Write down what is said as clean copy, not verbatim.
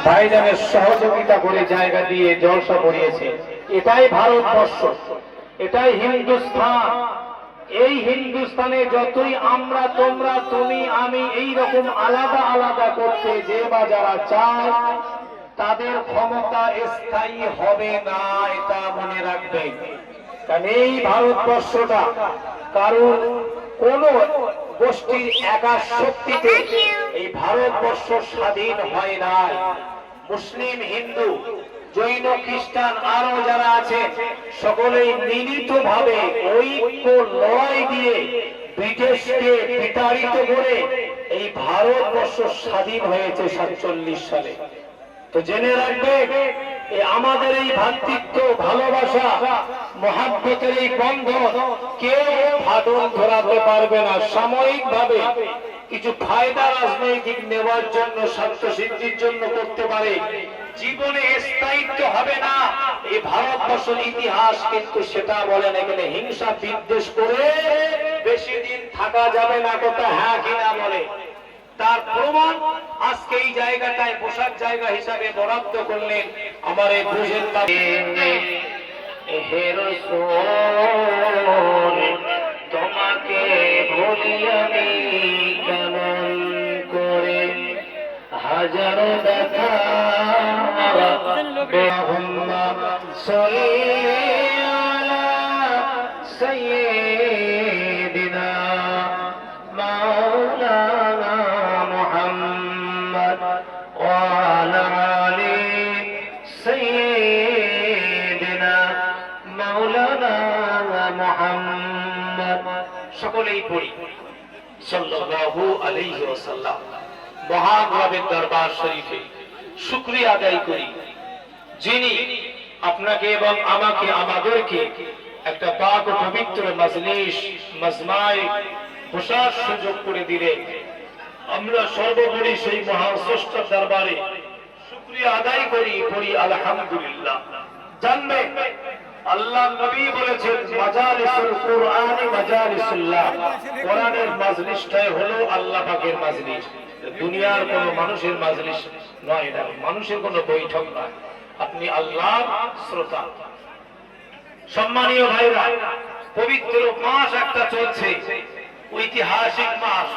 ভাইজানের সহযোগিতা করে জায়গা দিয়ে জলসা করিয়েছে। এটাই ভারতবর্ষ, এটাই হিন্দুস্তান। এই হিন্দুস্তানে যতই আমরা তোমরা তুমি আমি এই রকম আলাদা আলাদা করতে যে বা যারা চায়, তাদের ক্ষমতা স্থায়ী হবে না, এটা মনে রাখবে। কারণ এই ভারতবর্ষটা কারণ কোন গোষ্ঠীর একা শক্তিতে এই ভারতবর্ষ স্বাধীন হয় নাই। মুসলিম, হিন্দু, জৈন, খ্রিস্টান আরো যারা আছে সকলেই মিলিত ভাবে ঐক্য লড়াই দিয়ে ব্রিটিশকে বিতাড়িত করে এই ভারতবর্ষ স্বাধীন হয়েছে 47 সালে। তো জেনে রাখবে আমাদের এই ভ্রাতৃত্ব, ভালোবাসা, মহাব্বতের এই বন্ধন কেউ ফাটল ধরাতে পারবে না। সাময়িক ভাবে কিছু ফায়দা রাজনৈতিক নেওয়ার জন্য, স্বার্থ সিদ্ধির জন্য করতে পারে, জীবনে স্থায়িত্ব হবে না। এই ভারতবর্ষের ইতিহাস কিন্তু সেটা বলেন। এখানে হিংসা বিদ্বেষ করে বেশি দিন থাকা যাবে না, কথা হ্যাঁ কিনা বলে। তার প্রমাণ আজকে এই জায়গাটায় বসার জায়গা হিসাবে বরাদ্দ করলেন আমার এই বুঝেন তোমাকে ভুলি আমি কেমন করে, হাজারো দেখা সকলেই পড়ি সাল্লাল্লাহু আলাইহি ওয়াসাল্লাম। মহান রবের দরবার শরীফে শুকরিয়া আদায় করি, যিনি আপনাকে এবং আমাকে, আমাদেরকে একটা পাক ও পবিত্র মজলিস, মাজমায় বসার সুযোগ করে দিলেন। আমরা সর্বোপরি সেই মহান স্রষ্টার দরবারে শুকরিয়া আদায় করি, পড়ি আলহামদুলিল্লাহ। জানবেন আল্লাহ নবী বলেছেন মাজালিসুল কুরআনি মাজালিসুল্লাহ, কোরআনের মাজলিসটাই হলো আল্লাহ পাকের মাজলিস। দুনিয়ার কোন মানুষের মাজলিস নয়, না মানুষের কোন বৈঠক নয়। আপনি আল্লাহর শ্রোতা। সম্মানীয় ভাইরা, পবিত্র মাস একটা চলছে, ঐতিহাসিক মাস